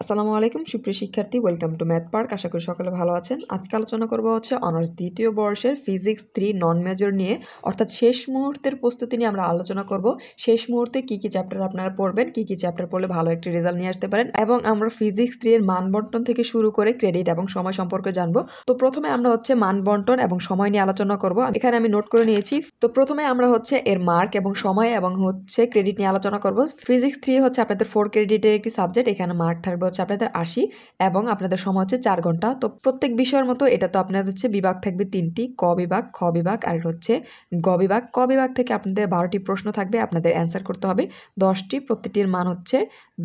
আসসালামু আলাইকুম সুপ্রিয় শিক্ষার্থী, ওয়েলকাম টু ম্যাথ পার্ক। আশা করি সকলে ভালো আছেন। আজকে আলোচনা করব হচ্ছে অনার্স দ্বিতীয় বর্ষের ফিজিক্স 3 নন মেজর নিয়ে, অর্থাৎ শেষ মুহূর্তের প্রস্তুতি নিয়ে আমরা আলোচনা করব। শেষ মুহূর্তে কী কী চ্যাপ্টার আপনারা পড়বেন, কী কী চ্যাপ্টার পড়লে ভালো একটি রেজাল্ট নিয়ে আসতে পারেন, এবং আমরা ফিজিক্স 3 এর মান বন্টন থেকে শুরু করে ক্রেডিট এবং সময় সম্পর্কে জানবো। তো প্রথমে আমরা হচ্ছে মান বন্টন এবং সময় নিয়ে আলোচনা করব। এখানে আমি নোট করে নিয়েছি। তো প্রথমে আমরা হচ্ছে এর মার্ক এবং সময় এবং হচ্ছে ক্রেডিট নিয়ে আলোচনা করব। ফিজিক্স 3 হচ্ছে আপনাদের 4 ক্রেডিটের একটি সাবজেক্ট। এখানে মার্ক থাকবে হচ্ছে আপনাদের 80 এবং আপনাদের সময় হচ্ছে 4 ঘন্টা। তো প্রত্যেক বিষয়ের মতো এটা তো আপনাদের হচ্ছে বিভাগ থাকবে 3টি, ক বিভাগ, খ বিভাগ আর হচ্ছে গ বিভাগ। ক বিভাগ থেকে আপনাদের 12টি প্রশ্ন থাকবে, আপনাদের অ্যান্সার করতে হবে 10টি, প্রত্যেকটির মান হচ্ছে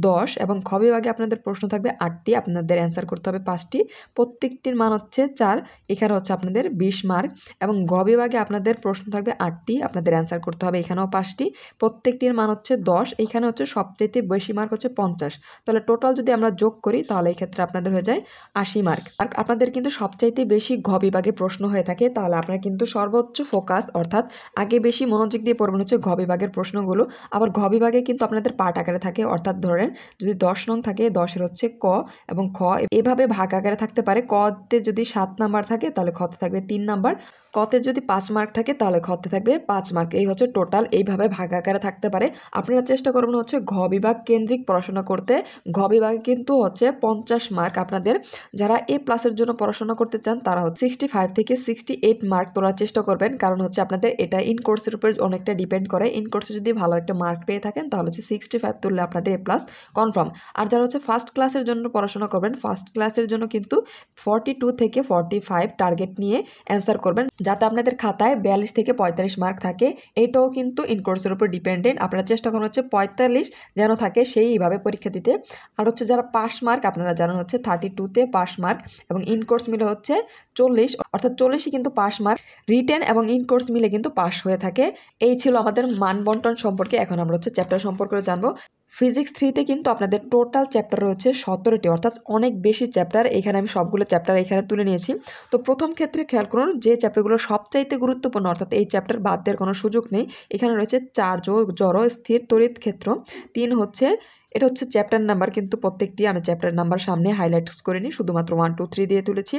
10। এবং খ বিভাগে আপনাদের প্রশ্ন থাকবে 8টি, আপনাদের অ্যান্সার করতে হবে 5টি, প্রত্যেকটির মান হচ্ছে 4। এখানে হচ্ছে আপনাদের 20 মার্ক। এবং গ বিভাগে আপনাদের প্রশ্ন থাকবে 8টি, আপনাদের অ্যান্সার করতে হবে এখানেও 5টি, প্রত্যেকটির মান হচ্ছে 10। এইখানে হচ্ছে সবচেয়ে বেশি মার্ক হচ্ছে 50। তাহলে টোটাল যদি আমরা যোগ করি তাহলে এই ক্ষেত্রে আপনাদের হয়ে যায় 80 মার্ক। আর আপনাদের কিন্তু সবচাইতে বেশি ঘ বিভাগে প্রশ্ন হয়ে থাকে, তাহলে আপনারা কিন্তু সর্বোচ্চ ফোকাস অর্থাৎ আগে বেশি মনোযোগ দিয়ে পড়বেন হচ্ছে ঘ বিভাগের প্রশ্নগুলো। আবার ঘ বিভাগে কিন্তু আপনাদের পার্ট আকারে থাকে, অর্থাৎ ধরেন যদি 10 নং থাকে, 10-এর হচ্ছে ক এবং খ এভাবে ভাগ আকারে থাকতে পারে। কতে যদি 7 নাম্বার থাকে তাহলে খতে থাকবে 3 নাম্বার, কতে যদি 5 মার্ক থাকে তাহলে খতে থাকবে 5 মার্ক। এই হচ্ছে টোটাল, এইভাবে ভাগ আকারে থাকতে পারে। আপনারা চেষ্টা করবেন হচ্ছে ঘ বিভাগ কেন্দ্রিক পড়াশোনা করতে। ঘ বিভাগে কিন্তু হচ্ছে 50 মার্ক। আপনাদের যারা A+ জন্য পড়াশোনা করতে চান তারা হচ্ছে 65 থেকে 68 মার্ক তোলার চেষ্টা করবেন, কারণ হচ্ছে আপনাদের এটা ইন কোর্সের উপর অনেকটা ডিপেন্ড করে। ইন কোর্সে যদি ভালো একটা মার্ক পেয়ে থাকেন তাহলে হচ্ছে 65 তুললে আপনাদের A+ কনফার্ম। আর যারা হচ্ছে ফার্স্ট ক্লাসের জন্য পড়াশোনা করবেন, ফার্স্ট ক্লাসের জন্য কিন্তু 42 থেকে 45 টার্গেট নিয়ে অ্যান্সার করবেন, যাতে আপনাদের খাতায় 42 থেকে 45 মার্ক থাকে। এটাও কিন্তু ইন কোর্সের উপর ডিপেন্ডেন্ট। আপনারা চেষ্টা করুন হচ্ছে 45 যেন থাকে সেইভাবে পরীক্ষা দিতে। আর হচ্ছে যারা পাস মার্ক আপনারা জানেন হচ্ছে 32-তে পাস মার্ক, এবং ইন কোর্স মিলে হচ্ছে 40, অর্থাৎ 40ই কিন্তু পাস মার্ক। রিটেন এবং ইন কোর্স মিলে কিন্তু পাস হয়ে থাকে। এই ছিল আমাদের মান বন্টন সম্পর্কে। এখন আমরা হচ্ছে চ্যাপ্টার সম্পর্কে জানবো। ফিজিক্স 3-তে কিন্তু আপনাদের টোটাল চ্যাপ্টার রয়েছে 17টি, অর্থাৎ অনেক বেশি চ্যাপ্টার। এখানে আমি সবগুলো চ্যাপ্টার এখানে তুলে নিয়েছি। তো প্রথম ক্ষেত্রে খেয়াল করুন যে চ্যাপ্টারগুলো সবচাইতে গুরুত্বপূর্ণ, অর্থাৎ এই চ্যাপ্টার বাদ দেওয়ার কোনো সুযোগ নেই। এখানে রয়েছে 4 জড় স্থির তড়িৎ ক্ষেত্র, 3 হচ্ছে এটা হচ্ছে চ্যাপ্টার নাম্বার, কিন্তু প্রত্যেকটি আমি চ্যাপ্টার নাম্বার সামনে হাইলাইটস করিনি, শুধুমাত্র 1 2 3 দিয়ে তুলেছি।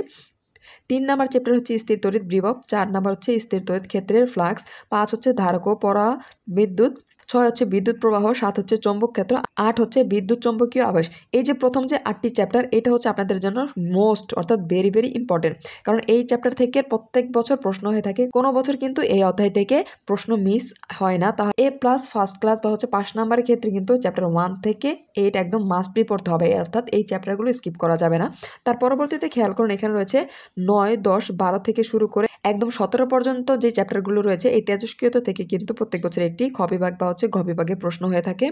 3 নাম্বার চ্যাপ্টার হচ্ছে স্থির তড়িৎ বিভব, 4 নাম্বার হচ্ছে স্থির তড়িৎ ক্ষেত্রের ফ্লাক্স, 5 হচ্ছে ধারক ও পরা বিদ্যুৎ, 6 হচ্ছে বিদ্যুৎ প্রবাহ, 7 হচ্ছে চৌম্বক ক্ষেত্র, 8 হচ্ছে বিদ্যুৎ চৌম্বকীয় আবেশ। এই যে প্রথম যে 8টি চ্যাপ্টার, এটা হচ্ছে আপনাদের জন্য মোস্ট অর্থাৎ ভেরি ভেরি ইম্পর্টেন্ট, কারণ এই চ্যাপ্টার থেকে প্রত্যেক বছর প্রশ্ন হয়ে থাকে। কোনো বছর কিন্তু এই অধ্যায় থেকে প্রশ্ন মিস হয় না। তাহলে A+ ফার্স্ট ক্লাস বা হচ্ছে 5 নাম্বারের ক্ষেত্রে কিন্তু চ্যাপ্টার 1 থেকে 8 একদম মাস্ট বি পড়তে হবে, অর্থাৎ এই চ্যাপ্টারগুলো স্কিপ করা যাবে না। তার পরবর্তীতে খেয়াল করুন এখানে রয়েছে 9 10 12 থেকে শুরু করে একদম 17 পর্যন্ত যে চ্যাপ্টারগুলো রয়েছে, এই তেজস্ক্রিয়তা থেকে কিন্তু প্রত্যেক বছর একটি খ বিভাগ বা হচ্ছে ঘ বিভাগে প্রশ্ন হয়ে থাকে।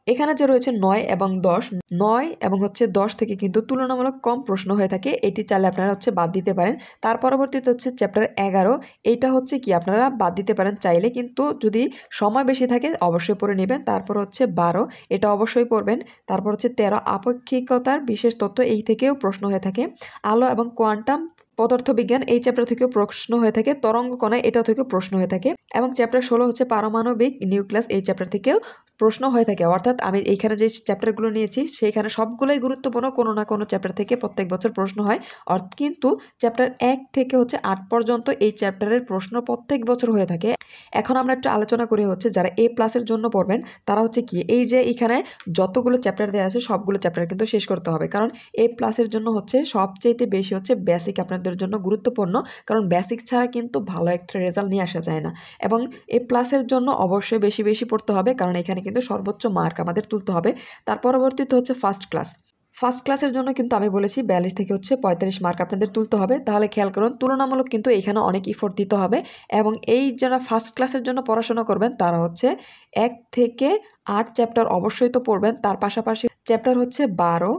এখানে যে রয়েছে 9 এবং 10, 9 এবং হচ্ছে 10 থেকে কিন্তু তুলনামূলক কম প্রশ্ন হয়ে থাকে। এটি চাইলে আপনারা হচ্ছে বাদ দিতে পারেন। তার পরবর্তীতে হচ্ছে চ্যাপ্টার 11, এইটা হচ্ছে কি আপনারা বাদ দিতে পারেন চাইলে, কিন্তু যদি সময় বেশি থাকে অবশ্যই পড়ে নেবেন। তারপর হচ্ছে 12, এটা অবশ্যই পড়বেন। তারপর হচ্ছে 13 আপেক্ষিকতার বিশেষ তথ্য, এই থেকেও প্রশ্ন হয়ে থাকে। আলো এবং কোয়ান্টাম পদার্থবিজ্ঞান, এই চ্যাপ্টার থেকেও প্রশ্ন হয়ে থাকে। তরঙ্গ কণা, এটা থেকেও প্রশ্ন হয়ে থাকে। এবং চ্যাপ্টার 16 হচ্ছে পারমাণবিক নিউক্লিয়াস, এই চ্যাপ্টার থেকেও প্রশ্ন হয়ে থাকে। অর্থাৎ আমি এইখানে যে চ্যাপ্টারগুলো নিয়েছি সেইখানে সবগুলোই গুরুত্বপূর্ণ, কোনো না কোনো চ্যাপ্টার থেকে প্রত্যেক বছর প্রশ্ন হয়। কিন্তু চ্যাপ্টার 1 থেকে হচ্ছে 8 পর্যন্ত এই চ্যাপ্টারের প্রশ্ন প্রত্যেক বছর হয়ে থাকে। এখন আমরা একটু আলোচনা করি হচ্ছে যারা A+-এর জন্য পড়বেন তারা হচ্ছে কি, এই যে এখানে যতগুলো চ্যাপ্টার দেওয়া আছে সবগুলো চ্যাপ্টার কিন্তু শেষ করতে হবে, কারণ A+-এর জন্য হচ্ছে সবচেয়ে বেশি হচ্ছে বেসিক আপনাদের জন্য গুরুত্বপূর্ণ, কারণ বেসিক ছাড়া কিন্তু ভালো একটা রেজাল্ট নিয়ে আসা যায় না। এবং A+-এর জন্য অবশ্যই বেশি বেশি পড়তে হবে, কারণ এখানে কিন্তু সর্বোচ্চ মার্ক আমাদের তুলতে হবে। তার পরবর্তীতে হচ্ছে ফার্স্ট ক্লাস। ফার্স্ট ক্লাসের জন্য কিন্তু আমি বলেছি 42 থেকে হচ্ছে 45 মার্ক আপনাদের তুলতে হবে। তাহলে খেয়াল করুন তুলনামূলক কিন্তু এখানে অনেক ইফোর্ট দিতে হবে। এবং এই যারা ফার্স্ট ক্লাসের জন্য পড়াশোনা করবেন তারা হচ্ছে 1 থেকে 8 চ্যাপ্টার অবশ্যই তো পড়বেন, তার পাশাপাশি চ্যাপ্টার হচ্ছে 12,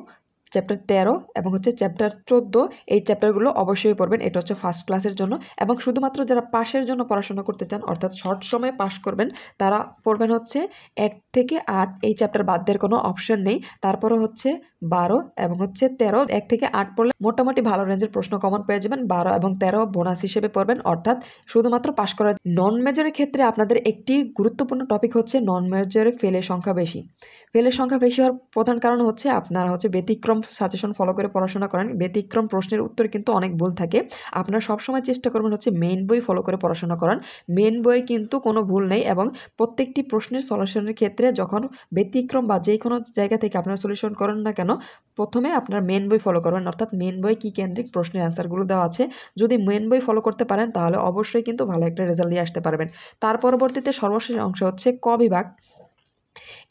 চ্যাপ্টার 13 এবং হচ্ছে চ্যাপ্টার 14 এই চ্যাপ্টারগুলো অবশ্যই পড়বেন। এটা হচ্ছে ফার্স্ট ক্লাসের জন্য এবং শুধুমাত্র যারা পাশের জন্য পড়াশোনা করতে চান অর্থাৎ শর্ট সময়ে পাস করবেন তারা পড়বেন হচ্ছে 1 থেকে 8 এই চ্যাপ্টার বাদ দেওয়ার কোনো অপশন নেই। তারপরে হচ্ছে 12 এবং হচ্ছে 13 1 থেকে 8 পড়লে মোটামুটি ভালো রেঞ্জের প্রশ্ন কমন পেয়ে যাবেন। 12 এবং 13 বোনাস হিসেবে পড়বেন অর্থাৎ শুধুমাত্র পাস করার। নন মেজরের ক্ষেত্রে আপনাদের একটি গুরুত্বপূর্ণ টপিক হচ্ছে নন মেজরে ফেলের সংখ্যা বেশি। ফেলের সংখ্যা বেশি হওয়ার প্রধান কারণ হচ্ছে আপনারা হচ্ছে ব্যতিক্রম সাজেশন ফলো করে পড়াশোনা করেন। ব্যতিক্রম প্রশ্নের উত্তর কিন্তু অনেক ভুল থাকে। আপনারা সবসময় চেষ্টা করবেন হচ্ছে মেইন বই ফলো করে পড়াশোনা করান। মেইন বইয়ের কিন্তু কোনো ভুল নেই এবং প্রত্যেকটি প্রশ্নের সলিউশনের ক্ষেত্রে যখন ব্যতিক্রম বা যে কোনো জায়গা থেকে আপনারা সলিউশন করেন না কেন প্রথমে আপনার মেন বই ফলো করবেন অর্থাৎ মেন বই কী কেন্দ্রিক প্রশ্নের অ্যান্সারগুলো দেওয়া আছে। যদি মেন বই ফলো করতে পারেন তাহলে অবশ্যই কিন্তু ভালো একটা রেজাল্ট নিয়ে আসতে পারবেন। তার পরবর্তীতে সর্বশেষ অংশ হচ্ছে ক বিভাগ।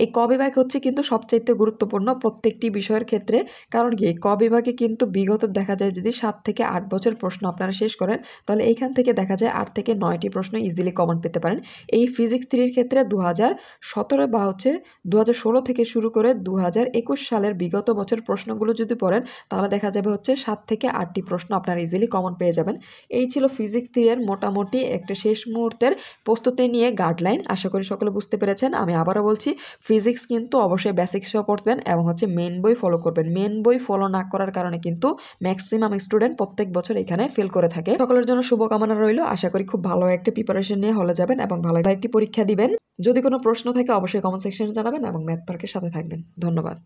এই ক বিভাগ হচ্ছে কিন্তু সবচাইতে গুরুত্বপূর্ণ প্রত্যেকটি বিষয়ের ক্ষেত্রে। কারণ কি ক বিভাগে কিন্তু বিগত দেখা যায় যদি 7 থেকে 8 বছর প্রশ্ন আপনারা শেষ করেন তাহলে এইখান থেকে দেখা যায় 8 থেকে 9টি প্রশ্ন ইজিলি কমন পেতে পারেন। এই ফিজিক্স 3 ক্ষেত্রে 2017 বা হচ্ছে 2016 থেকে শুরু করে 2021 সালের বিগত বছর প্রশ্নগুলো যদি পড়েন তাহলে দেখা যাবে হচ্ছে 7 থেকে 8টি প্রশ্ন আপনারা ইজিলি কমন পেয়ে যাবেন। এই ছিল ফিজিক্স 3 এর মোটামুটি একটা শেষ মুহূর্তের প্রস্তুতি নিয়ে গাইডলাইন। আশা করি সকলে বুঝতে পেরেছেন। আমি আবারও বলছি ফিজিক্স কিন্তু অবশ্যই বেসিক্সও পড়বেন এবং হচ্ছে মেন বই ফলো করবেন। মেন বই ফলো না করার কারণে কিন্তু ম্যাক্সিমাম স্টুডেন্ট প্রত্যেক বছর এখানে ফেল করে থাকে। সকলের জন্য শুভকামনা রইল। আশা করি খুব ভালো একটা প্রিপারেশন নিয়ে হলে যাবেন এবং ভালো একটি পরীক্ষা দিবেন। যদি কোনো প্রশ্ন থাকে অবশ্যই কমেন্ট সেকশনে জানাবেন এবং ম্যাথ পার্কের সাথে থাকবেন। ধন্যবাদ।